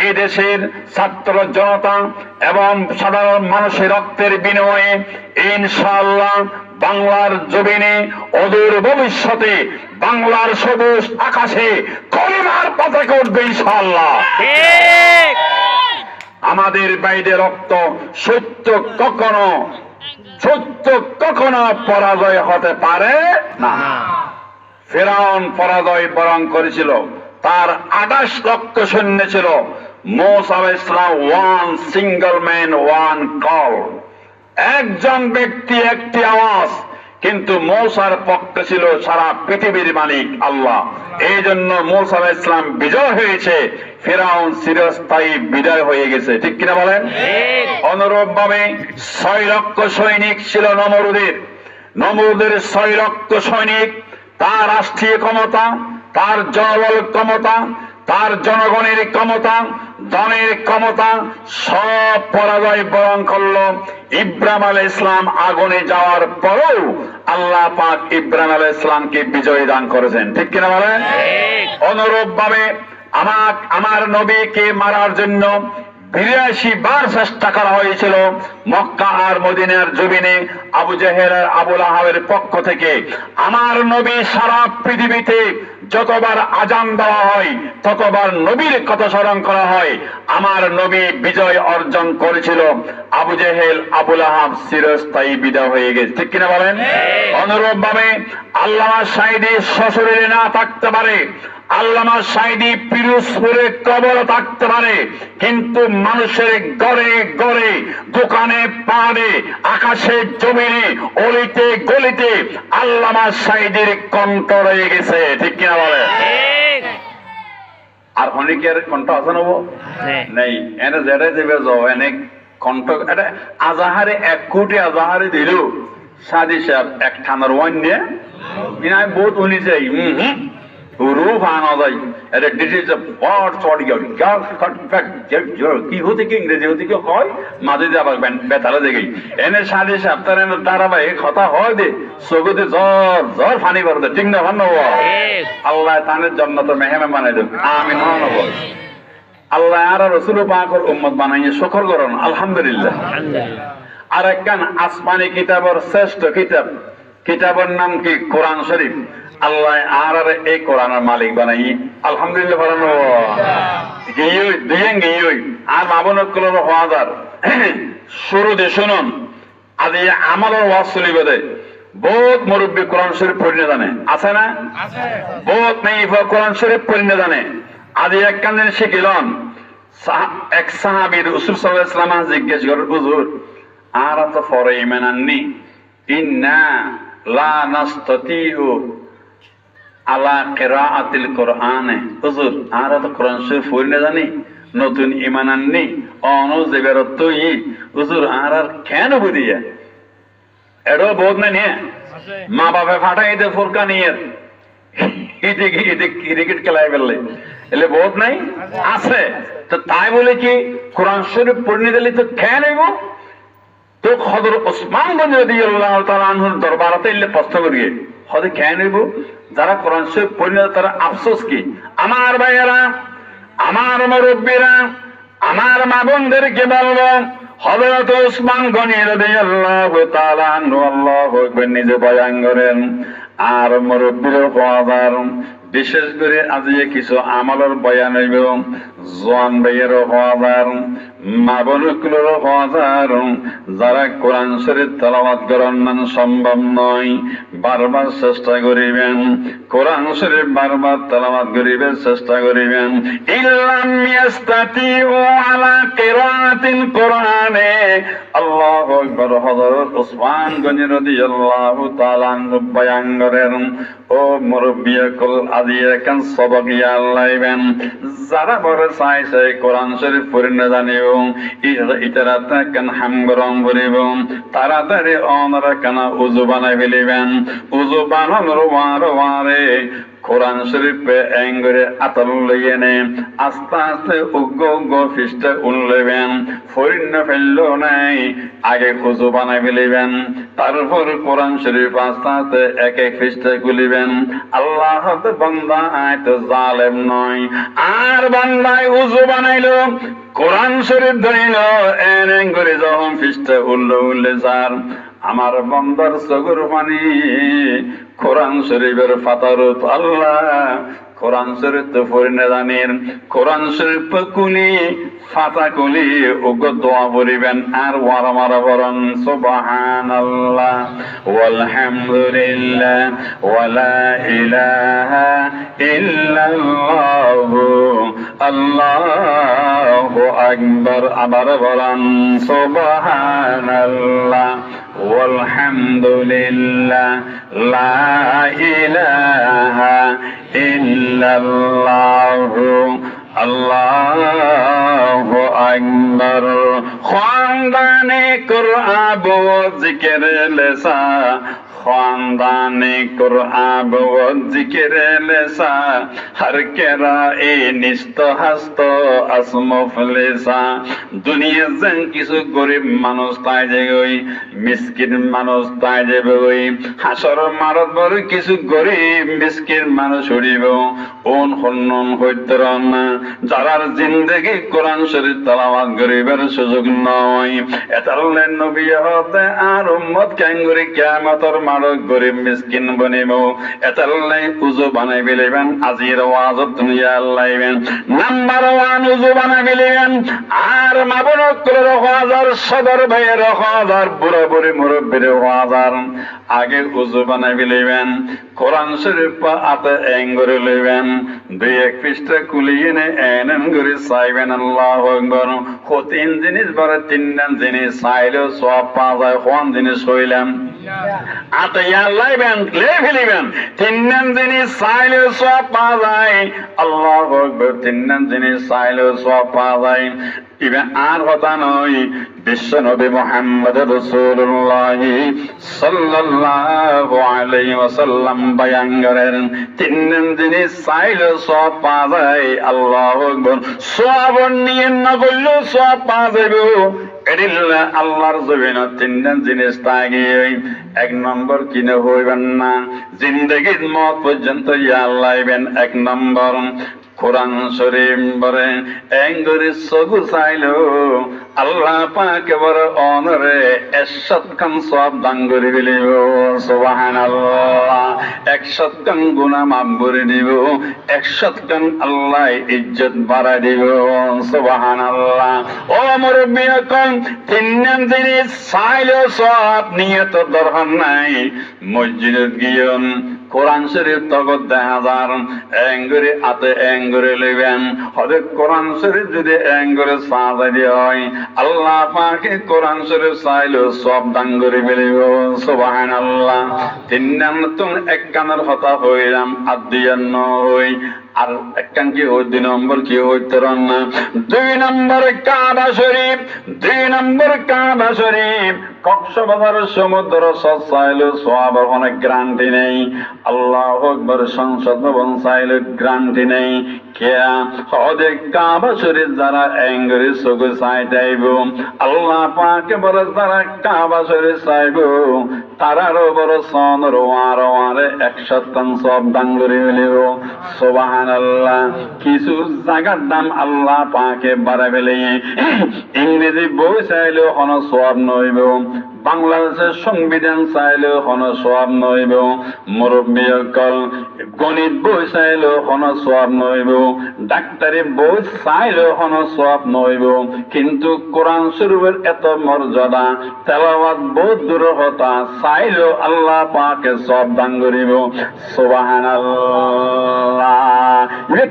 এই দেশের ছাত্র জনতা এবং সাধারণ মানুষের রক্তের বিনিময়ে ইনশাআল্লাহ বাংলার জমিনে অদূর ভবিষ্যতে বাংলার সবুজ আকাশে কলিমার পতাকা উঠবে ইনশাআল্লাহ। আমাদের বাইরে রক্ত সত্য কখনো পরাজয় হতে পারে না। ফিরআউন পরাজয় বরণ করেছিল, তার 28 লক্ষ সৈন্য ছিল। মুসা আলাইহিস সালাম one single man one call, একজন ব্যক্তি একটি আওয়াজ, কিন্তু মুসার পক্ষে ছিল সারা পৃথিবীর মালিক আল্লাহ। এই জন্য মুসা আলাইহিস সালাম বিজয় হয়েছে, ফিরআউন চিরস্থায়ী বিজয় হয়ে গেছে। ঠিক কিনা বলেন? অনুরূপ ভাবে 6 লক্ষ সৈনিক ছিল নমরুদের 6 লক্ষ সৈনিক। তার রাষ্ট্রীয় ক্ষমতা, তার জনবল ক্ষমতা, তার জনগণের ক্ষমতা, ধনের ক্ষমতা সব পরাজয় বরণ করলো। ইব্রাহিম আলাইহিস সালাম আগুনে যাওয়ার পরেও আল্লাহ পাক ইব্রাহিম আলাইহিস সালামকে বিজয় দান করেছেন। ঠিক কিনা বলেন? অনুরূপ ভাবে আমার নবীকে মারার জন্য 82 বার চেষ্টা করা হয়েছিল মক্কা আর মদিনার জমিনে আবু জেহেল আর আবু লাহাবের পক্ষ থেকে। আমার নবী সারা পৃথিবীতে যতবার আজান দেওয়া হয় ততবার নবীর কথা স্মরণ করা হয়। আমার নবী বিজয় অর্জন করেছিল, আবু জেহেল আবু লাহাব চিরস্থায়ী বিদায় হয়ে গেছে। ঠিক কিনা বলেন? অনুরূপ ভাবে আল্লামা সাঈদী শ্বশুরে না থাকতে পারে, আল্লামা সাঈদী পিরোজপুরে কবর থাকতে পারে, কিন্তু মানুষের ঘরে ঘরে, দোকানে পাড়ে, আকাশে জমিনে, অলিতে গলিতে আল্লামা সাঈদীর কণ্ঠ রয়ে গেছে। ঠিক কিনা বলে? আর অনেকের কণ্ঠ আছে না? নেই। এনে যেটা দেবে অনেক কণ্ঠ, এটা আজাহারে 1 কোটি আজাহারে দিল সাদি সাহেব এক থানার ওয়ান নিয়ে বিনা বহুত উনিছে রূপ আনা যায়। এটা ডিটেলস বড় চড় গিয়ে কি হতে কি ইংরেজি হতে কি হয় মাঝে আবার বেতালা দেখি এনে সাড়ে সপ্তাহ ধারাবাহিক কথা হয় দে চোখতে জ্বর জ্বর ফানি করে দে। ঠিক না? ভান্ন আল্লাহ তানের জন্য তো মেহমে বানাই দেব। আমি নব আল্লাহ আর রসুল পাকের উম্মত বানাইয়ে শুকর করুন আলহামদুলিল্লাহ। আর একখান আসমানি কিতাবের শ্রেষ্ঠ কিতাবের নাম কি? কোরআন শরীফ। আল্লাহ আর এই কোরআনের মালিক বানাই আলহামদুলিল্লাহ। বানানো আর মাবনকলের হাজার শুরুতে শুনুন আজ আমাদের ওয়াজ চলিবে দে বহুত মুরব্বী কোরআন শরীফ পড়িয়ে জানে, আছে না? বহুত নেই কোরআন শরীফ পড়িয়ে জানে। আজ একখান দিন শিখিলেন এক সাহাবীর রাসূল সাল্লাল্লাহু আলাইহি ওয়াসাল্লাম জিজ্ঞেস করেন, হুজুর আর তো পরে ঈমান আননি, ইন্না লা নাস্তাতিউ আলা কিরাআতিল কোরআনে, হুজুর আর তো কোরআন শরীফ পড়িয়ে জানি, নতুন ঈমান আননি, অনুজেবের তুই হুজুর আর কেন বুঝিয়া এড়ো বোধ না নিয়ে মা বাবা ফাটাই দে ফুরকা নিয়ে ক্রিকেট খেলায় ফেললে এলে বোধ নাই আছে। তো তাই বলে কি কোরআন শরীফ পড়িয়ে দিলে তো খেয়ে নেব? তো হযরত ওসমান গনি রাদিয়াল্লাহু তাআলা আনহুর দরবারতে এলে প্রশ্ন করিয়ে হদে খেয়ে নেব যারা কোরআন শরীফ পড়িয়ে তারা আফসোস কি? আমার ভাইয়েরা, আমার মুরব্বীরা, আমার মা বোনদেরকে বলবো হযরত ওসমান গনি রাদিয়াল্লাহু তাআলা আনহু আল্লাহু আকবার নিজে বয়ান করেন। আর মুরব্বীর হওয়ার বিশেষ করে আজকে কিছু আমলের বয়ান হইব, জোয়ান ভাইয়ের হওয়ার, মা বোনগুলোর হওয়ার, যারা কোরআন শরীফ তেলাওয়াত করার নাম সম্ভব নয় বারবার চেষ্টা করিবেন, কোরআন শরীফ বারবার তেলাওয়াত করিবেন, চেষ্টা করিবেন। ইল্লাম ইয়াস্তাতিউ আলা কিরাআতিল কোরআনে আল্লাহু আকবার। হযরত ওসমান গনি রাদিয়াল্লাহু তাআলা আনহু বয়ান করেন, ও মুরব্বিয়াকুল আজিয়া কান সবক ইয়ালাইবেন, যারা বড় চাইছে কোরআন শরীফ পড়িয়ে জানিও ইতারাতা কান হামগরম করিব, তাড়াতাড়ি অনরা কানা উযু বানাই ফেলিবেন। উযু বানানোর ওয়ারে কোরআন শরীফে এঙ্গরে আতল লইয়ে নে আস্তে আস্তে উগ্র উগ্র ফিস্টে উনলেবেন ফরিন্ন ফেললো নাই আগে খুজু বানাই ফেলিবেন তারপর কোরআন শরীফ আস্তে আস্তে এক এক ফিস্টে খুলিবেন আল্লাহ বান্দা তো জালেম নয় আর বান্দায় উজু বানাইলো কোরআন শরীফ ধরিল এন করে যখন ফিস্টে উল্লে যার আমার বান্দার চোখের পানি কোরআন শরীফের ফাতারত আল্লাহ কোরআন শরীফ তো পড়িনে জানেন কোরআন শরীফ কুলি ফাতা কুলি ওগো দোয়া পড়িবেন আর ওয়ারা মারা বলেন সুবহানাল্লাহ ওয়ালহামদুলিল্লাহ ওয়ালা ইলাহা ইল্লাল্লাহ আল্লাহু আকবার আবার বলেন সুবহানাল্লাহ walhamdulillah la ilaha illallah Allahu akbar khwandane qur'an zikr lesa خواندان قرآن و ذکر لسا ہر کرائے নিস্ত হস্ত আসম ফলেসা দুনিয়া যেন কিছু গরিব মানুষ তাই যাই মিসকিন মানুষ তাই যাবে ওই হাসর মারত বড় কিছু গরিব মিসকিন মানুষ উড়িব ওন হন্নন হইতরন যারার জিন্দেগি কোরআন শরীফ তেলাওয়াত করিবার সুযোগ নয় এতালে নবী হতে আর উম্মত ক্যাঙ্গুরি কিয়ামতের মারক গরিব মিসকিন বনিব এতালে উজু বানাই ফেলিবেন আজির ওয়াজত দুনিয়া লাইবেন নাম্বার 1 উজু বানাই ফেলিবেন আর মাবরক করে হাজার সদর ভাইয়ের হাজার বুড়া বুড়ি মুরব্বির হাজার আগে উজু বানাই ফেলিবেন কোরআন শরীফ আতে এঙ্গরে লইবেন দুই এক পৃষ্ঠা কুলিয়ে নে এনন করে চাইবেন আল্লাহু আকবার ও তিন জিনিস বড় তিন জিনিস চাইলেও সব পাওয়া যায় কোন জিনিস হইলাম আতে লাইবেন লে ফেলিবেন তিন জিনিস চাইলেও সব পাওয়া যায় আল্লাহু আকবার তিন জিনিস চাইলেও সব পাওয়া যায় ইবে আর কথা নয় বিশ্ব নবী মুহাম্মদ রাসূলুল্লাহ সাল্লাল্লাহু আলাইহি ওয়াসাল্লাম বয়ান করেন তিন জিনিস চাইলে সব পাওয়া যায় আল্লাহু আকবার সব নিয়ে না বললো সব পাওয়া যাবে এডিল্লা আল্লাহর জমিনে তিন জিনিস থাকে এক নম্বর কিনে হইবেন না জিন্দেগির মত পর্যন্ত ইয়া লাইবেন এক নম্বর কোরআন শরীফ বলে এঙ্গরি সগু চাইলো আল্লাহ পাক বড় অনরে 100 খান সব দান করে দিলিব সুবহানাল্লাহ 100 খান গুনাহ মাফ করে দিব 100 খান আল্লাহ ইজ্জত বাড়ায় দিব সুবহানাল্লাহ ও মুরব্বি কোন তিন জিনিস চাইলো সব নিয়ত দরকার নাই মসজিদে গিয়ন কোরআন শরীফ তগত 10,000 এঙ্গরে আতে এঙ্গরে লইবেন হযরত কোরআন শরীফ যদি এঙ্গরে সাজাই দিয়ে হয় আল্লাহ পাকে কোরআন শরীফ চাইলো সব দান করে ফেলিব সুবহানাল্লাহ তিন নাম্বার এক কানের কথা হইলাম আদিয়ান নয় আর একখান কি ওই 2 নম্বর কি হইতরন না 2 নম্বর কাবা শরীফ 2 নম্বর কাবা শরীফ কক্সবাজার সমুদ্র চাইলো সব অনেক গ্যারান্টি নেই আল্লাহু আকবার সংসদ ভবন চাইলো গ্যারান্টি নেই কেয়া হদে কাবা শরীফ যারা এঙ্গরি সগু চাইতাইব আল্লাহ পাকে বড় যারা কাবা শরীফ চাইব তারারও বড় সনর ওয়ারে 100 টান সব দান করে ফেলিব সুবহানাল্লাহ কিছু জায়গার দাম আল্লাহ পাকে বাড়াই ফেলে ইংরেজি বই চাইলেও কোনো সওয়াব নইব বাংলাদেশের সংবিধান চাইলেও কোনো সওয়াব নইব মুরব্বী অকল গণিত বই চাইলেও কোনো সওয়াব নইব ডাক্তারি বই চাইলেও কোনো সওয়াব নইব কিন্তু কোরআন শরীফের এত মর্যাদা তেলাওয়াত বহুত দূর কথা চাইলেও আল্লাহ পাকে সব দান করিব সুবহানাল্লাহ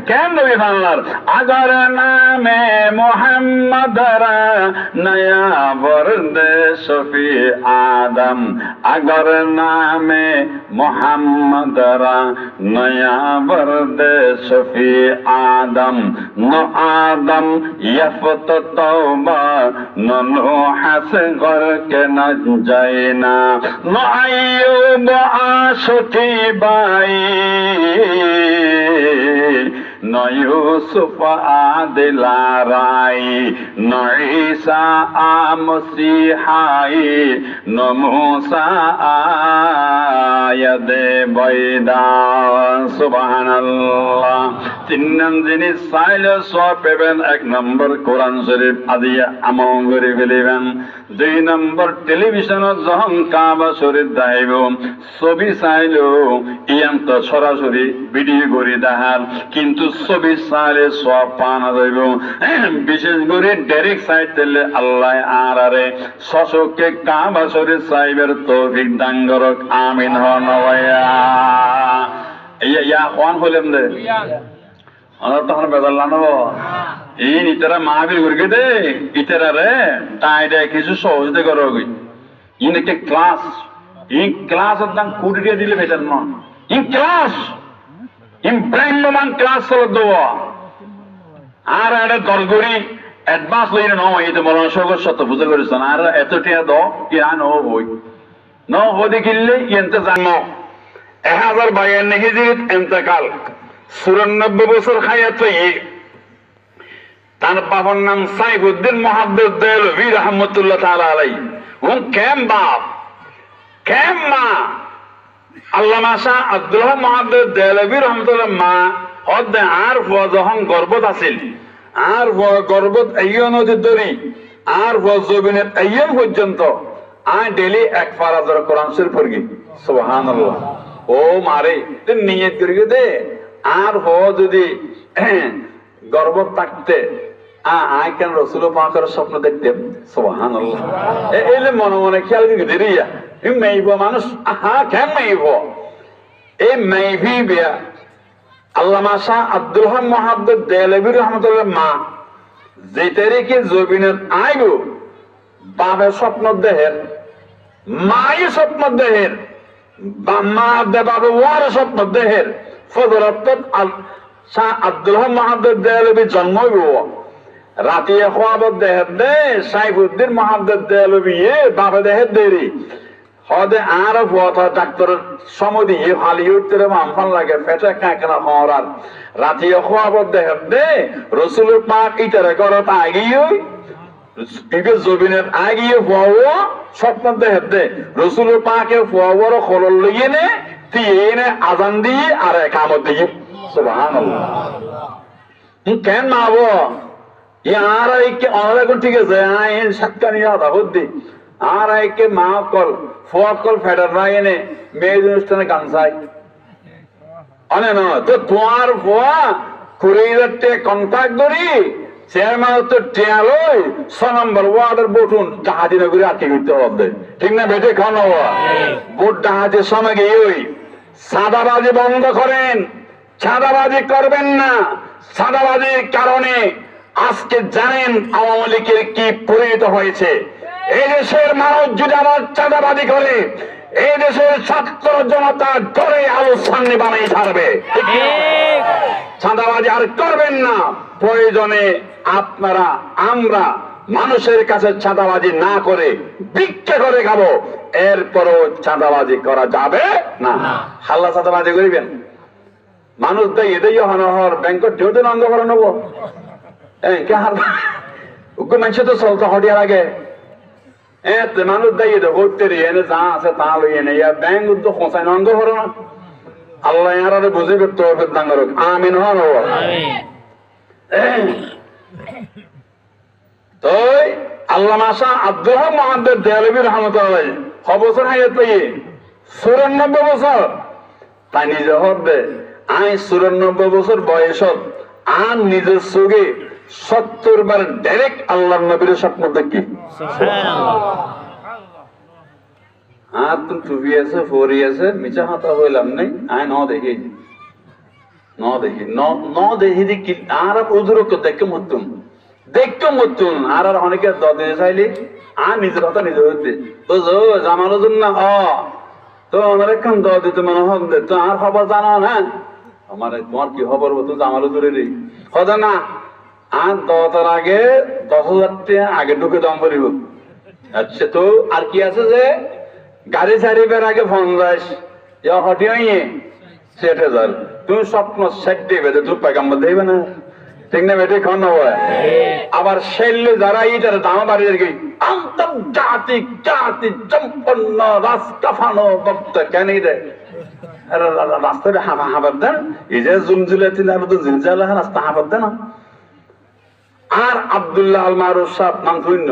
কেন নবী বাংলার আগার নামে মোহাম্মদ রা নয়া বরদে শফি आदम अगर नामे मोहम्मद रा नया वर्द शफी आदम न आदम यफत तौबा न नूह से गर के न जाइना न अय्यूब आशुकी बाई न यूसुफ आदिलाराई न ईसा मसीहाई न मूसा आयदे बैदा सुबहानाल्लाह। তিন নাম যিনি চাইলে সব পেবেন, এক নম্বর কোরআন শরীফ আদিয়া আমল করে ফেলিবেন। 2 নম্বর টেলিভিশনত যখন কাবা শরীফ দেখাইব ছবি চাইলেও ইয়ান্ত সরাসরি ভিডিও করে দেখার, কিন্তু ছবি চাইলে সব পাওয়া যাইব। বিশেষ করে ডাইরেক্ট সাইড দিলে আল্লাহ আর আরে সশকে কাবা শরীফ চাইবের তৌফিক দান করক, আমিন হন। ইয়া কোন হইলাম দে আমরা তখন বেদাল লানব এই ইতারা মাহবিল ঘুরকে দে ইতারা রে টাইডে কিছু সহজতে করো ইনকে ক্লাস ইন ক্লাস দাম কোটি দিয়ে দিলে বেতন না ইন ক্লাস ইন ব্রাহ্মমান ক্লাস হলো দেওয়া আর এটা দলগরি অ্যাডভান্স লইলে নয় এই তো মৌলানা শওকত সত্য বুঝে করেছেন আর এত টিয়া দাও কি আন হই ন হতে কিনলে ইনতে জানো 1052 হিজরিত ইন্তেকাল 94 বছর হায়াত তার বাবার নাম সাইফুদ্দিন মুহাদ্দিস দেহলভী রাহমাতুল্লাহ তাআলা আলাইহি ও কেম বাপ কেম মা আল্লামা শাহ আব্দুল্লাহ মুহাদ্দিস দেহলভী রাহমাতুল্লাহ মা হদ আর যখন গর্ভত আছিল আর গর্ভত আইয়ন দরি আর জবিনের আইয়ম পর্যন্ত আয় ডেলি এক পারা ধরে কোরআন শরীফ পড়ি সুবহানাল্লাহ। ও মারে তুই নিয়ত করি দে আর যদি গর্ব থাকতে আয় কেন রসুল পাকের স্বপ্ন দেখতেন সুবহানাল্লাহ। এলে মনে মনে খেয়াল দিরিয়া মেইব মানুষ আহা কেন মেইব এই মেইভি বিয়া আল্লামা শাহ আব্দুল হক মুহাদ্দিস দেহলভী রাহমাতুল্লাহ মা যে তারিখে জবিনের আইব বাপের স্বপ্ন দেহের মাই স্বপ্ন দেহের মা দে বাবা ওয়ার স্বপ্ন দেহের ফজরত শাহ আব্দুল হক মুহাদ্দিস দেহলভী জন্ম হইব রাতে খোয়াব দেহের দে সাইফুদ্দিন মুহাদ্দিস দেহলভী বাপে দেহের দেরি হদে আর ফত ডাক্তার সমদি হালি উঠতে আমফান লাগে পেটে কাঁকনা হওয়ার রাতে খোয়াব দেহের দে রসুল পাক ইটারে করত আগিয়ে জবিনের আগিয়ে ফুয়াও স্বপ্ন দেহের দে রসুল পাকে ফুয়াবর খোলর লইয়ে নে তিয়ে আজান দিয়ে আর কামত দিয়ে সুবহানাল্লাহ। কেন মাবো আর অনেক ঠিক আছে আইন সাতকানি আদা হদ্দি আর আইকে মা কল ফুয়া কল ফেডার না এনে মেয়ে অনুষ্ঠানে গান চাই অনে ন তো তোমার ফুয়া 20,000 টাকা কন্ট্যাক্ট করি চেয়ারম্যান তো টিয়া লই 6 নম্বর ওয়ার্ডের বটুন জাহাজি নগরী আটকে করতে হবে ঠিক না বেটে খানো ভোট জাহাজের সময় গিয়ে সাদাবাজি বন্ধ করেন, সাদাবাজি করবেন না। সাদাবাজির কারণে আজকে জানেন আওয়ামী লীগের কি পরিণত হয়েছে। এই দেশের মানুষ যদি আবার চাঁদাবাজি করে এই দেশের ছাত্র জনতা ধরে আলো সামনে বানাই ছাড়বে। চাঁদাবাজি আর করবেন না। প্রয়োজনে আপনারা আমরা মানুষের কাছে চাঁদাবাজি না করে ভিক্ষা করে খাবো, এরপরও চাঁদাবাজি করা যাবে না। হাল্লা চাঁদাবাজি করিবেন মানুষ দেয় এদেরই হনহর ব্যাংকের ঢেউতে অঙ্গ করে নেবো মানুষ তো চলতে হটিয়ার আগে মানুষ দেয় হইতে এনে যা আছে তা লই এনে ব্যাংক উদ্যোগ খোঁচাই অঙ্গ করে না। আল্লাহ ইয়ারে বুঝিবে তৌফিক দান করুক, আমিন হন। তো আল্লামা শাহ আব্দুল হক মুহাদ্দিস দেহলভী রাহমাতুল্লাহ বছর হায়াত পাইয়ে 94 বছর তাই নিজে হবে আই 94 বছর বয়সত আর নিজের চোখে 70 বার ডাইরেক্ট আল্লাহর নবীর স্বপ্ন দেখি। আর তুমি টুপি আছে ফরি আছে মিছা হাতা হইলাম নাই আই ন দেখি ন দেখি দেখি আর উজুরক দেখে মতুম দেখতো মতুন আর আর অনেকে দদে চাইলে আর নিজের কথা নিজে হইতে তো জামানোর জন্য তো আমার একখান দ দিতে মনে হক দে তো আর খবর জানো না আমার তোমার কি খবর তো জামালো ধরে রে কথা না আর দতার আগে 10,000 টাকা আগে ঢুকে দম করিব আচ্ছা তো আর কি আছে যে গাড়ি ছাড়িবার আগে ফোন যাস হটিয়ে সেট হাজার তুমি স্বপ্ন সেট দেবে তুই পাইকাম্বার দেবে না ঠিক না বেটে খন আবার শৈল্য যারা এইটার দাম বাড়িয়ে গেই আন্তর্জাতিক জাতি সম্পন্ন রাজকাফানো বক্তা কেন দেয় রাস্তাটা হাবার দেন এই যে জুমজুলে তিন আর তো জিলজালা রাস্তা হাবার দেন আর আব্দুল্লাহ আল মারুফ সাহেব নাম ধুইন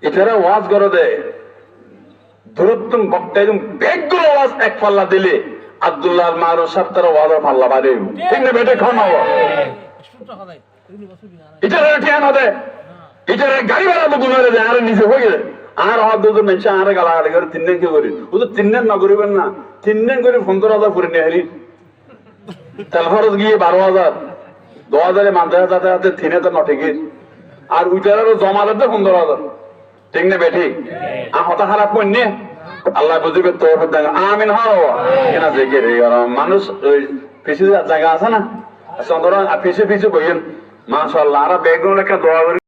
এটারা ওয়াজ করে দেয় দূরত্তম বক্তা একদম বেগগুলো ওয়াজ এক পাল্লা দিলে আব্দুল্লাহ আল মারুফ সাহেব তারা ওয়াজের পাল্লা বাড়ে ঠিক না বেটে খন হবো এটারা ঠিয়া না দেয় এটারা গাড়ি ভাড়া তো গুণারে দেয় আর নিচে হয়ে গেলে আর হওয়ার দুজন মেনছে আর গালাগালি করে 3 দিন কি করি ও তো 3 দিন না করিবেন না 3 দিন করে 15,000 করে নিয়ে হারি তেল খরচ গিয়ে 12,000 2,000 মানতে যাতে হাতে 3,000 নটে গিয়ে আর ওইটারও জমা দিতে 15,000 ঠিক না বেঠিক আর হতা খারাপ করিনি আল্লাহ বুঝিবে তো আমিন হওয়া কেনা যে গে মানুষ ওই পিছিয়ে জায়গা আছে না চন্দ্র পিছিয়ে পিছিয়ে বইয়েন মাশাআল্লাহ আর ব্যাকগ্রাউন্ড একটা দোয়া